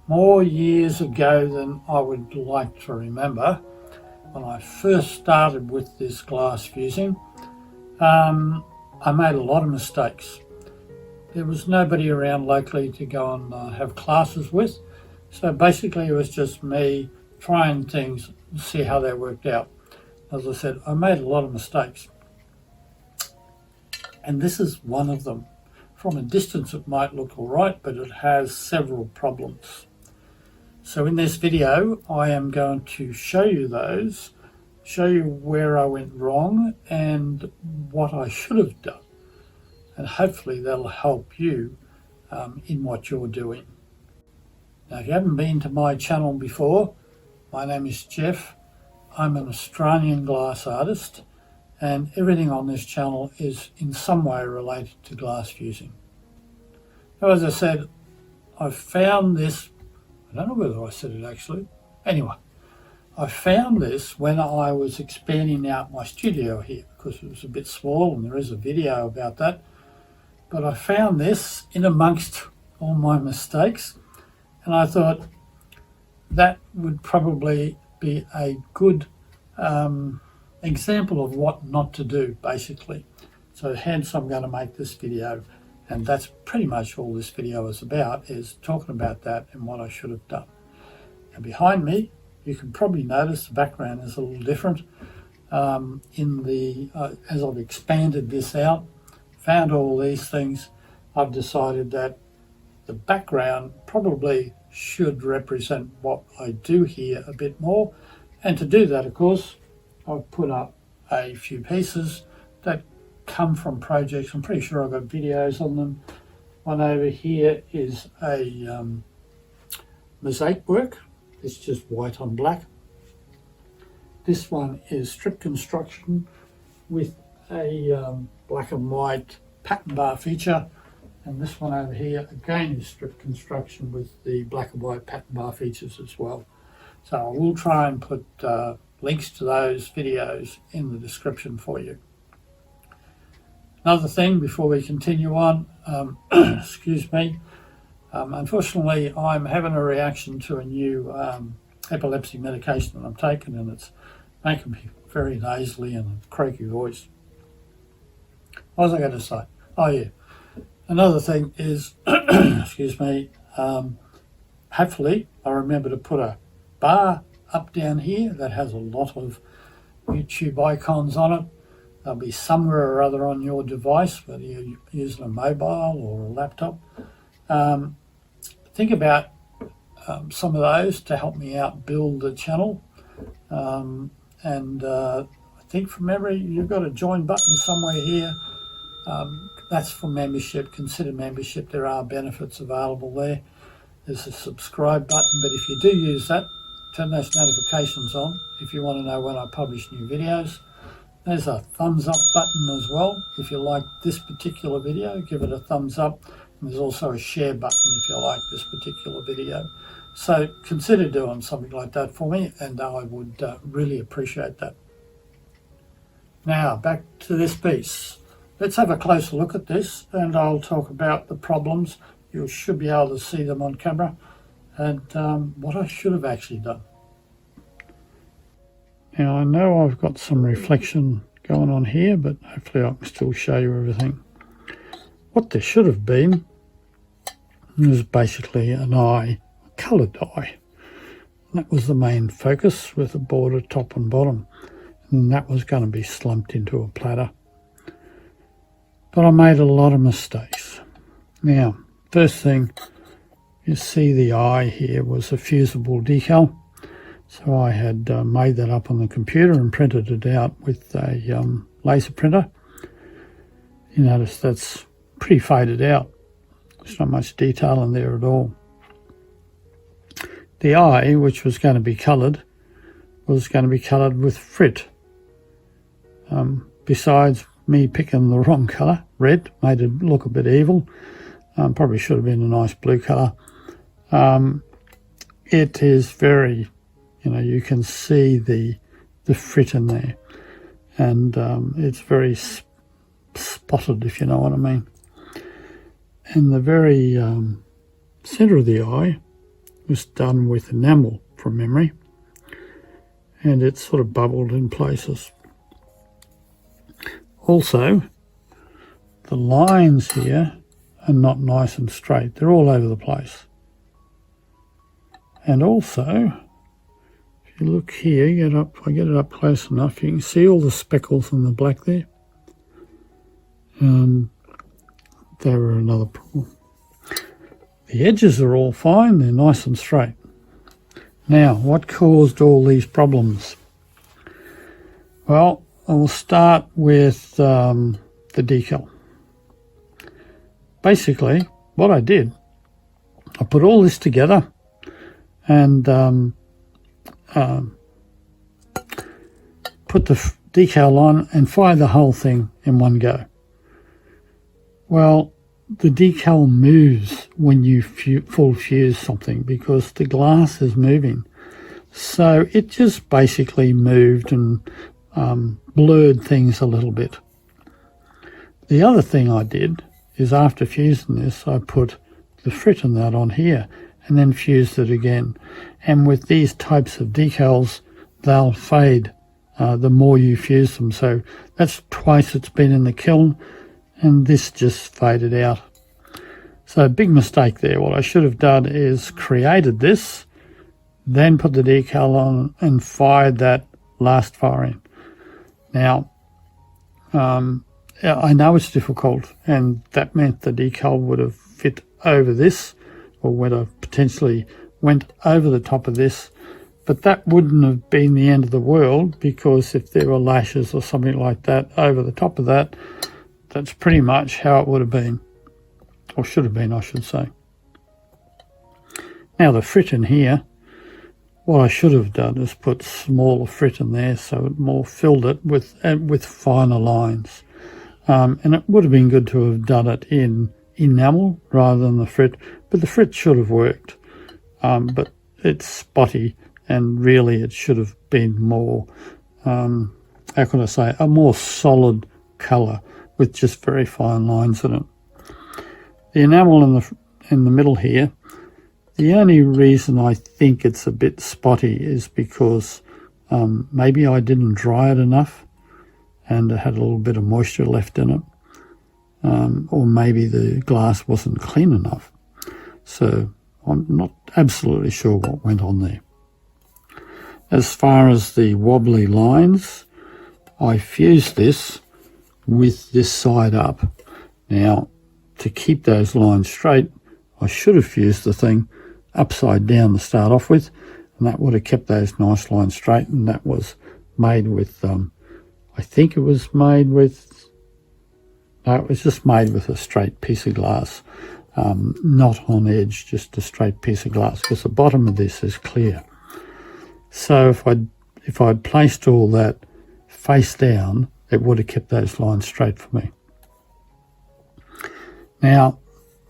more years ago than I would like to remember, when I first started with this glass fusing, I made a lot of mistakes. There was nobody around locally to go and have classes with, so basically it was just me trying things and see how they worked out. As I said, I made a lot of mistakes, and this is one of them. From a distance it might look all right, but it has several problems. So in this video I am going to show you those, show you where I went wrong and what I should have done, and hopefully that'll help you in what you're doing. Now, if you haven't been to my channel before, my name is Jeff. I'm an Australian glass artist, and everything on this channel is in some way related to glass fusing. Now, as I said, I found this, I don't know whether I said it actually, anyway, I found this when I was expanding out my studio here because it was a bit small, and there is a video about that. But I found this in amongst all my mistakes, and I thought that would probably be a good example of what not to do, basically. So hence I'm going to make this video, and that's pretty much all this video is about, is talking about that and what I should have done. And behind me, you can probably notice the background is a little different. As I've expanded this out, found all these things, I've decided that the background probably should represent what I do here a bit more. And to do that, of course, I've put up a few pieces that come from projects. I'm pretty sure I've got videos on them. One over here is a mosaic work. It's just white on black. This one is strip construction with a black and white pattern bar feature, and this one over here again is strip construction with the black and white pattern bar features as well. So I will try and put links to those videos in the description for you. Another thing before we continue on, excuse me, unfortunately I'm having a reaction to a new epilepsy medication that I'm taking, and it's making me very nasally and a croaky voice. What was I going to say? Oh yeah, another thing is, excuse me, hopefully I remember to put a bar up down here that has a lot of YouTube icons on it. They'll be somewhere or other on your device, whether you're using a mobile or a laptop. Think about some of those to help me out build the channel. I think from memory, you've got a join button somewhere here. That's for membership. Consider membership. There are benefits available there. There's a subscribe button, but if you do use that, turn those notifications on if you want to know when I publish new videos. There's a thumbs up button as well. If you like this particular video, give it a thumbs up. And there's also a share button if you like this particular video. So consider doing something like that for me, and I would really appreciate that. Now back to this piece. Let's have a closer look at this, and I'll talk about the problems. You should be able to see them on camera, and what I should have actually done. Now I know I've got some reflection going on here, but hopefully I can still show you everything. What there should have been was basically an eye, a coloured eye. And that was the main focus, with a border top and bottom. And that was going to be slumped into a platter. But I made a lot of mistakes. Now, first thing, you see the eye here was a fusible decal. So I had made that up on the computer and printed it out with a laser printer. You notice that's pretty faded out. There's not much detail in there at all. The eye, which was going to be coloured, was going to be coloured with frit. Besides me picking the wrong colour, red, made it look a bit evil. Probably should have been a nice blue colour. It is very, you can see the frit in there, and it's very spotted, if you know what I mean. In the very centre of the eye was done with enamel from memory, and it sort of bubbled in places. Also, the lines here are not nice and straight. They're all over the place. And also, if you look here, if I get it up close enough, you can see all the speckles and the black there. They were another problem. The edges are all fine, they're nice and straight. Now, what caused all these problems? Well, I will start with the decal. Basically, what I did, I put all this together and put the decal on and fired the whole thing in one go. Well, the decal moves when you full fuse something because the glass is moving. So it just basically moved and blurred things a little bit. The other thing I did is after fusing this, I put the frit and that on here and then fused it again. And with these types of decals, they'll fade the more you fuse them. So that's twice it's been in the kiln, and this just faded out. So big mistake there. What I should have done is created this, then put the decal on and fired that last firing. Now, I know it's difficult, and that meant the decal would have fit over this, or would have potentially went over the top of this, but that wouldn't have been the end of the world, because if there were lashes or something like that over the top of that, that's pretty much how it would have been, or should have been, I should say. Now the frit in here, what I should have done is put smaller frit in there so it more filled it with finer lines. And it would have been good to have done it in enamel rather than the frit, but the frit should have worked. But it's spotty, and really it should have been more, how can I say, a more solid colour with just very fine lines in it. The enamel in the middle here, the only reason I think it's a bit spotty is because maybe I didn't dry it enough and it had a little bit of moisture left in it, or maybe the glass wasn't clean enough. So I'm not absolutely sure what went on there. As far as the wobbly lines, I fused this with this side up. Now, to keep those lines straight, I should have fused the thing upside down to start off with, and that would have kept those nice lines straight. And that was made with, I think it was made with, no, it was just made with a straight piece of glass, not on edge, just a straight piece of glass, because the bottom of this is clear. So if I'd placed all that face down, it would have kept those lines straight for me. Now,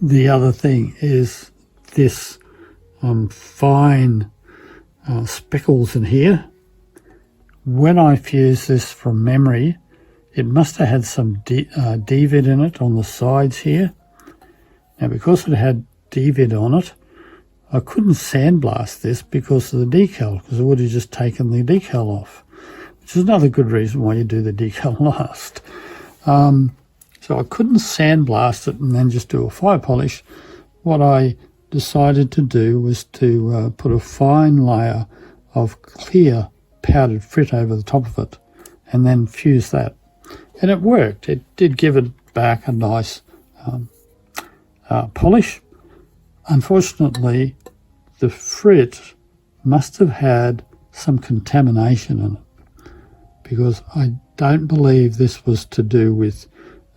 the other thing is this fine speckles in here. When I fused this from memory, it must have had some DVID in it on the sides here. Now, because it had DVID on it, I couldn't sandblast this because of the decal, because it would have just taken the decal off, which is another good reason why you do the decal last. So I couldn't sandblast it and then just do a fire polish. What I decided to do was to put a fine layer of clear powdered frit over the top of it and then fuse that. And it worked. It did give it back a nice polish. Unfortunately, the frit must have had some contamination in it, because I don't believe this was to do with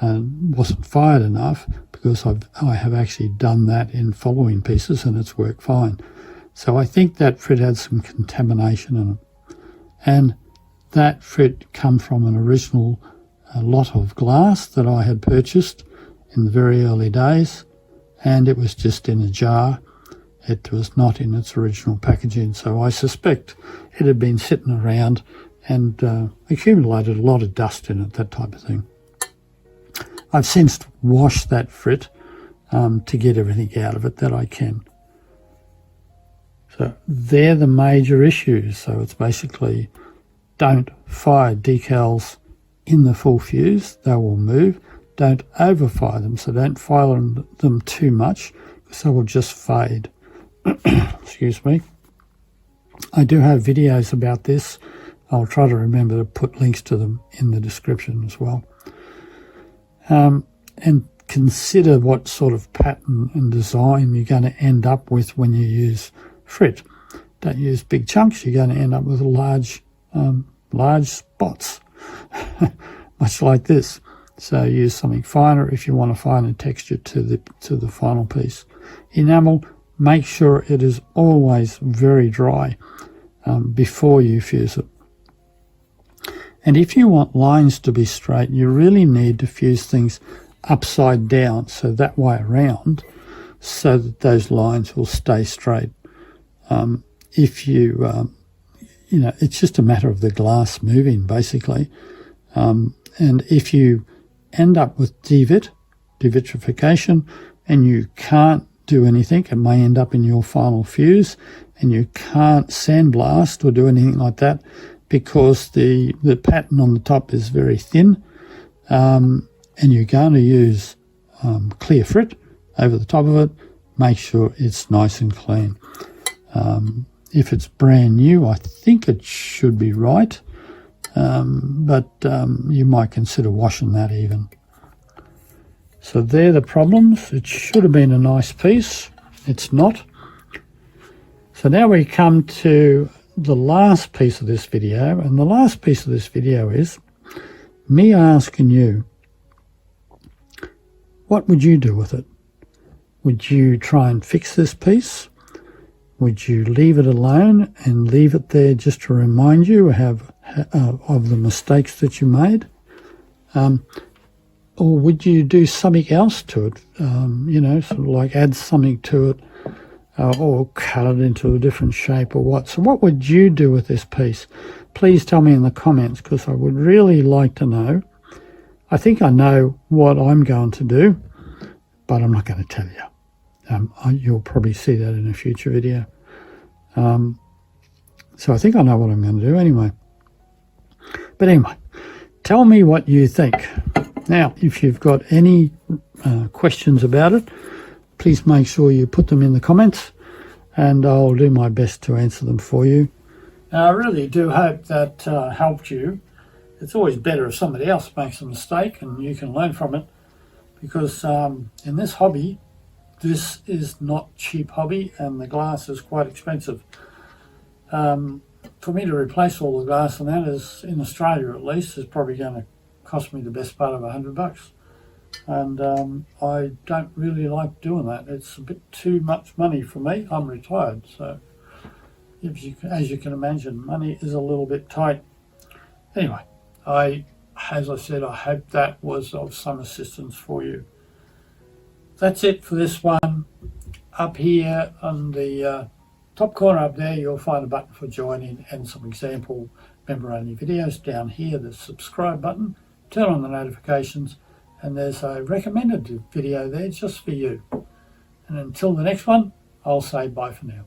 wasn't fired enough, because I have actually done that in following pieces and it's worked fine. So I think that frit had some contamination in it. And that frit come from an original lot of glass that I had purchased in the very early days, and it was just in a jar. It was not in its original packaging, so I suspect it had been sitting around and accumulated a lot of dust in it, that type of thing. I've since washed that frit to get everything out of it that I can. So they're the major issues. So it's basically don't fire decals in the full fuse, they will move. Don't overfire them, so don't fire them too much because they will just fade. Excuse me. I do have videos about this. I'll try to remember to put links to them in the description as well. And consider what sort of pattern and design you're going to end up with when you use frit. Don't use big chunks, you're going to end up with large spots, much like this. So use something finer if you want a finer texture to the final piece. Enamel, make sure it is always very dry before you fuse it. And if you want lines to be straight, you really need to fuse things upside down, so that way around, so that those lines will stay straight. If you, it's just a matter of the glass moving, basically. And if you end up with devitrification, and you can't do anything, it may end up in your final fuse, and you can't sandblast or do anything like that because the pattern on the top is very thin, and you're going to use clear frit over the top of it. Make sure it's nice and clean. If it's brand new, I think it should be right, but you might consider washing that even. So they're the problems. It should have been a nice piece. It's not. So now we come to the last piece of this video, and the last piece of this video is me asking you, what would you do with it? Would you try and fix this piece? Would you leave it alone and leave it there just to remind you of the mistakes that you made? Or would you do something else to it? Sort of like add something to it, or cut it into a different shape or what? So what would you do with this piece? Please tell me in the comments, because I would really like to know. I think I know what I'm going to do, but I'm not going to tell you. You'll probably see that in a future video. So I think I know what I'm going to do anyway. But anyway, tell me what you think. Now, if you've got any questions about it, please make sure you put them in the comments, and I'll do my best to answer them for you. Now, I really do hope that helped you. It's always better if somebody else makes a mistake and you can learn from it, because in this hobby, this is not cheap hobby, and the glass is quite expensive. For me to replace all the glass, and that is, in Australia at least, is probably going to cost me the best part of $100. And I don't really like doing that. It's a bit too much money for me. I'm retired, so as you can imagine, money is a little bit tight. Anyway, as I said, I hope that was of some assistance for you. That's it for this one. Up here on the top corner up there, you'll find a button for joining and some example member-only videos. Down here, the subscribe button. Turn on the notifications, and there's a recommended video there just for you. And until the next one, I'll say bye for now.